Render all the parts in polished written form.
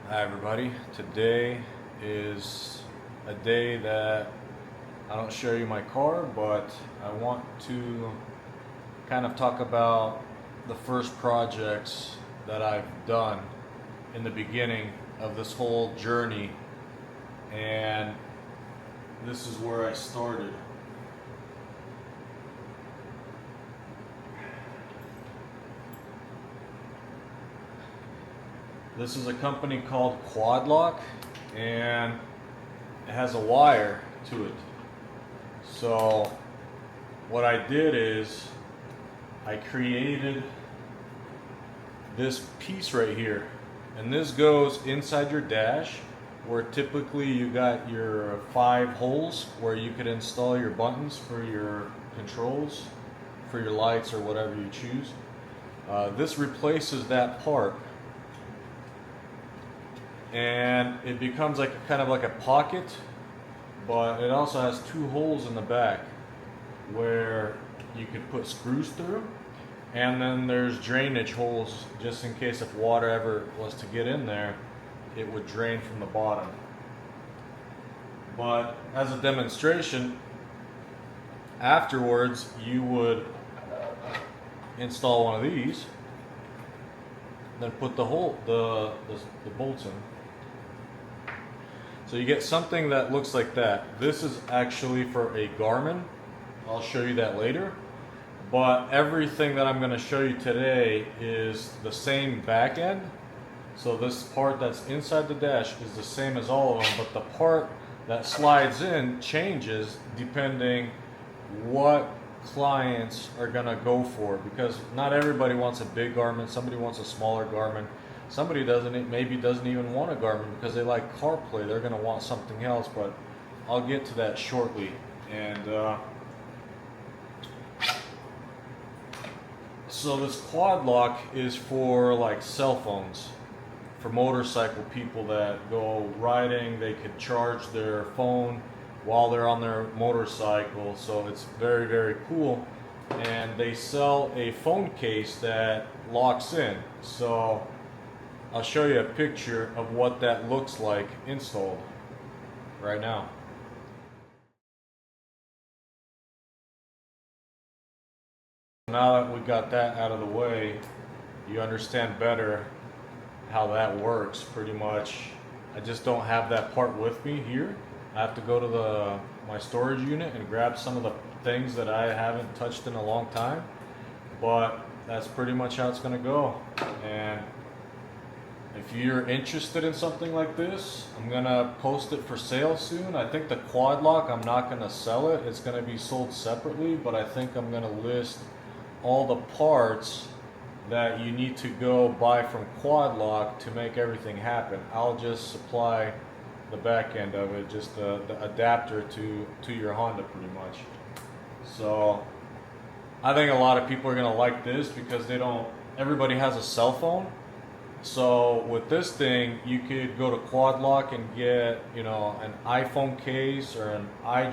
Hi everybody. Today is a day that I don't show you my car, but I want to kind of talk about the first projects that I've done in the beginning of this whole journey, and this is where I started. This is a company called Quadlock, and it has a wire to it. So what I did is I created this piece right here, and this goes inside your dash, where typically you got your 5 holes where you could install your buttons for your controls, for your lights or whatever you choose. This replaces that part, and it becomes like kind of like a pocket, but it also has 2 holes in the back where you could put screws through, and then there's drainage holes just in case if water ever was to get in there, it would drain from the bottom. But as a demonstration, afterwards you would install one of these, then put the bolts in. So you get something that looks like that. This is actually for a Garmin. I'll show you that later. But everything that I'm going to show you today is the same back end. So this part that's inside the dash is the same as all of them, but the part that slides in changes depending what clients are going to go for, because not everybody wants a big Garmin. Somebody wants a smaller Garmin. Somebody maybe doesn't even want a Garmin because they like CarPlay. They're going to want something else, but I'll get to that shortly. And so this quad lock is for like cell phones, for motorcycle people that go riding. They could charge their phone while they're on their motorcycle, so it's very, very cool. And they sell a phone case that locks in. So I'll show you a picture of what that looks like installed right now. Now that we got that out of the way, you understand better how that works pretty much. I just don't have that part with me here. I have to go to my storage unit and grab some of the things that I haven't touched in a long time, but that's pretty much how it's going to go. And if you're interested in something like this, I'm going to post it for sale soon. I think the quad lock, I'm not going to sell it. It's going to be sold separately, but I think I'm going to list all the parts that you need to go buy from Quad Lock to make everything happen. I'll just supply the back end of it, just the adapter to your Honda pretty much. So I think a lot of people are going to like this because everybody has a cell phone. So with this thing, you could go to Quad Lock and get, an iPhone case or an I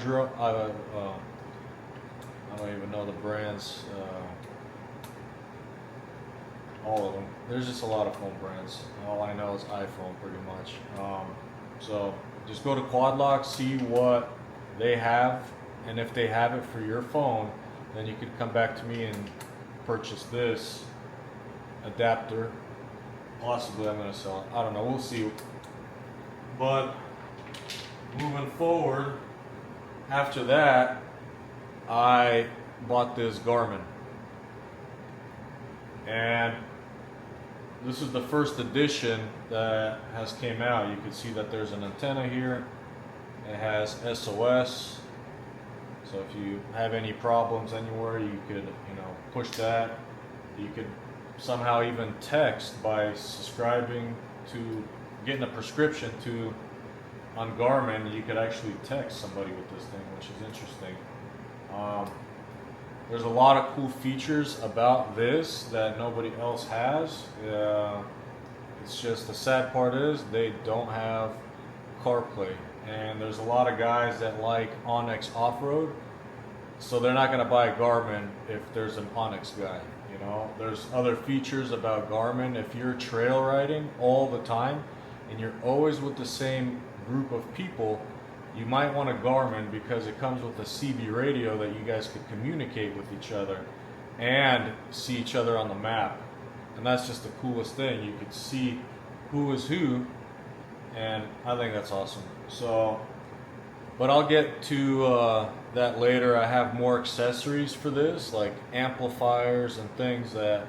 don't even know the brands. All of them. There's just a lot of phone brands. All I know is iPhone pretty much. So just go to Quad Lock, see what they have, and if they have it for your phone, then you could come back to me and purchase this adapter. Possibly I'm going to sell it. I don't know. We'll see. But moving forward, after that, I bought this Garmin. And this is the first edition that has came out. You can see that there's an antenna here. It has SOS. So if you have any problems anywhere, you could, push that. You could somehow even text by subscribing to getting a prescription on Garmin. You could actually text somebody with this thing, which is interesting. There's a lot of cool features about this that nobody else has. It's just the sad part is they don't have CarPlay, and there's a lot of guys that like Onyx off-road, so they're not going to buy a Garmin if there's an Onyx guy. There's other features about Garmin. If you're trail riding all the time, and you're always with the same group of people, you might want a Garmin because it comes with a CB radio that you guys could communicate with each other and see each other on the map. And that's just the coolest thing. You could see who is who, and I think that's awesome. So, but I'll get to that later. I have more accessories for this, like amplifiers and things that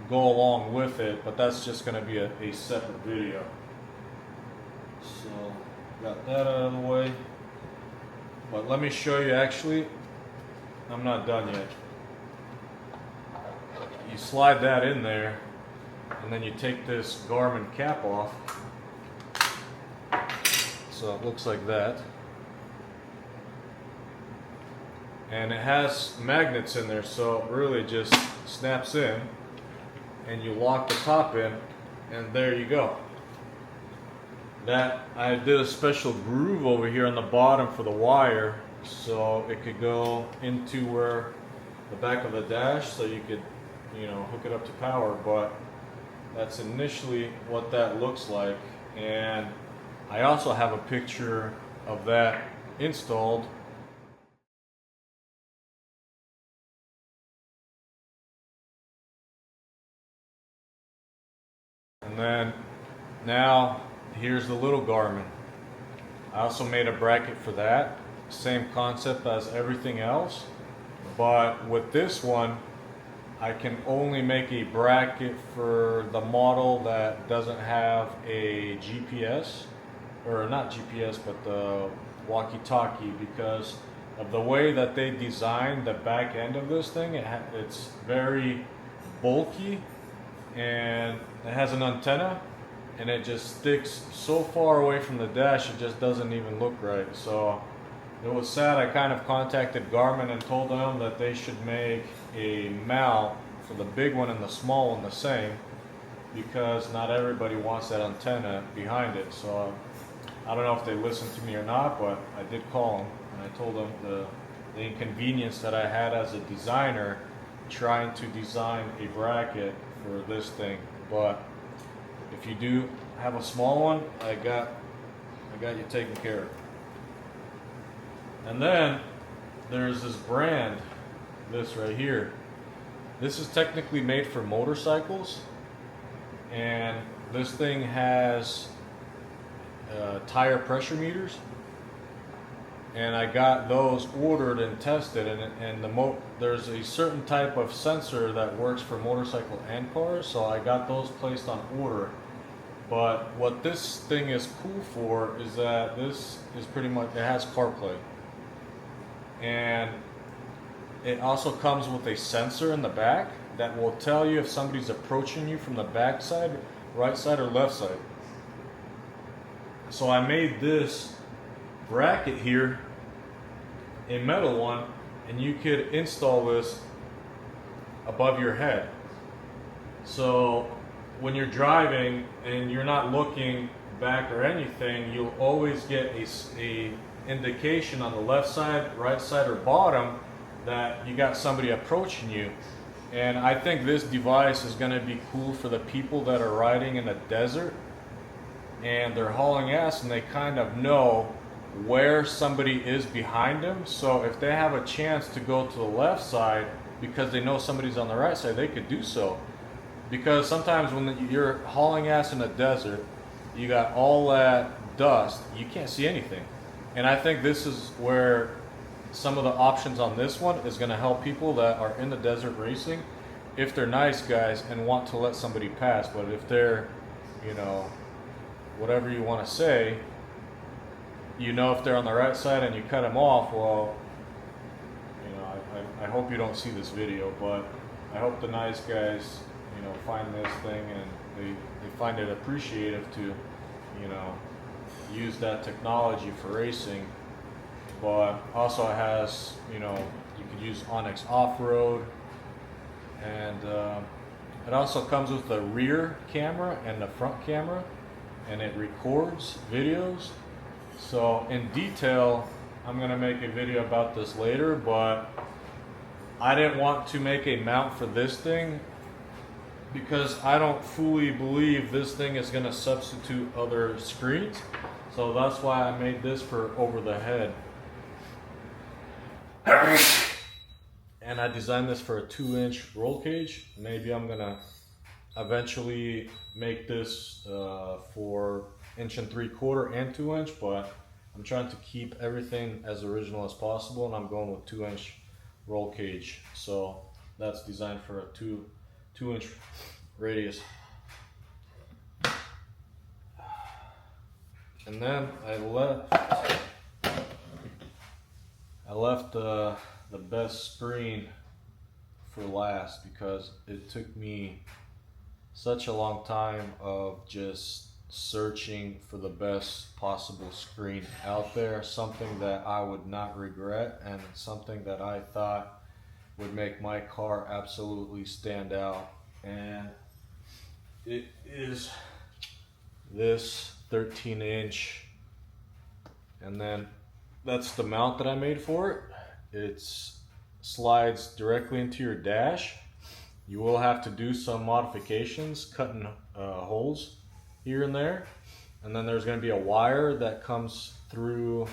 go along with it, but that's just going to be a separate video. So, got that out of the way. But let me show you, actually, I'm not done yet. You slide that in there, and then you take this Garmin cap off. So it looks like that. And it has magnets in there, so it really just snaps in, and you lock the top in, and there you go. That, I did a special groove over here on the bottom for the wire, so it could go into where the back of the dash, so you could, you know, hook it up to power. But that's initially what that looks like. And I also have a picture of that installed. And then now here's the little Garmin. I also made a bracket for that. Same concept as everything else, but with this one I can only make a bracket for the model that doesn't have a GPS, or not GPS, but the walkie-talkie, because of the way that they designed the back end of this thing. It's very bulky, and it has an antenna, and it just sticks so far away from the dash it just doesn't even look right. So it was sad. I kind of contacted Garmin and told them that they should make a mount for the big one and the small one the same, because not everybody wants that antenna behind it. So I don't know if they listened to me or not, but I did call them and I told them the inconvenience that I had as a designer trying to design a bracket for this thing. But if you do have a small one, I got you taken care of. And then there's this brand, this right here. This is technically made for motorcycles, and this thing has tire pressure meters, and I got those ordered and tested, and there's a certain type of sensor that works for motorcycle and cars, so I got those placed on order. But what this thing is cool for is that this is pretty much, it has CarPlay, and it also comes with a sensor in the back that will tell you if somebody's approaching you from the back side, right side, or left side. So I made this bracket here, a metal one, and you could install this above your head. So when you're driving and you're not looking back or anything, you'll always get a indication on the left side, right side, or bottom that you got somebody approaching you. And I think this device is going to be cool for the people that are riding in the desert and they're hauling ass and they kind of know where somebody is behind them. So if they have a chance to go to the left side because they know somebody's on the right side, they could do so. Because sometimes when you're hauling ass in the desert, you got all that dust, you can't see anything. And I think this is where some of the options on this one is going to help people that are in the desert racing, if they're nice guys and want to let somebody pass. But if they're, you know, whatever you want to say, you know, if they're on the right side and you cut them off, well, you know, I hope you don't see this video, but I hope the nice guys, you know, find this thing and they find it appreciative to, you know, use that technology for racing. But also it has, you know, you could use Onyx off-road, and it also comes with the rear camera and the front camera, and it records videos. So in detail, I'm going to make a video about this later, but I didn't want to make a mount for this thing because I don't fully believe this thing is going to substitute other screens. So that's why I made this for over the head. And I designed this for a 2-inch roll cage. Maybe I'm going to eventually make this for 1 3/4 and 2-inch, but I'm trying to keep everything as original as possible, and I'm going with 2-inch roll cage. So that's designed for a 2-inch radius. And then I left the best screen for last, because it took me such a long time of just searching for the best possible screen out there, something that I would not regret, and something that I thought would make my car absolutely stand out. And it is this 13-inch, and then that's the mount that I made for it. It slides directly into your dash. You will have to do some modifications, cutting holes here and there, and then there's going to be a wire that comes through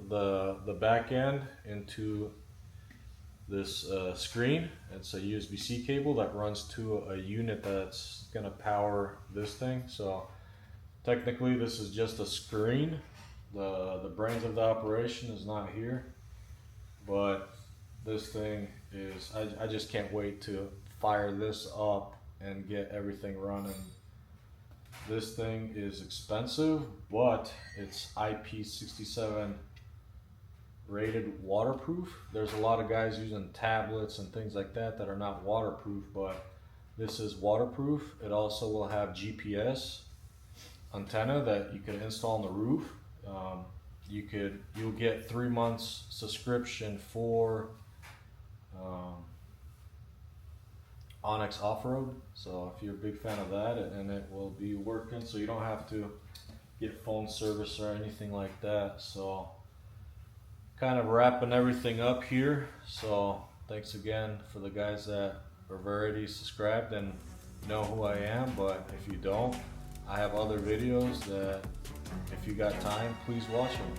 the back end into this screen. It's a USB-C cable that runs to a unit that's going to power this thing. So technically this is just a screen. The brains of the operation is not here, but this thing is, I just can't wait to fire this up and get everything running. This thing is expensive, but it's IP67 rated waterproof. There's a lot of guys using tablets and things like that that are not waterproof, but this is waterproof. It also will have GPS antenna that you can install on the roof. You'll get 3 months subscription for Onyx Off-Road. So if you're a big fan of that, and it will be working, so you don't have to get phone service or anything like that. So kind of wrapping everything up here. So thanks again for the guys that are already subscribed and know who I am, but if you don't, I have other videos that if you got time, please watch them.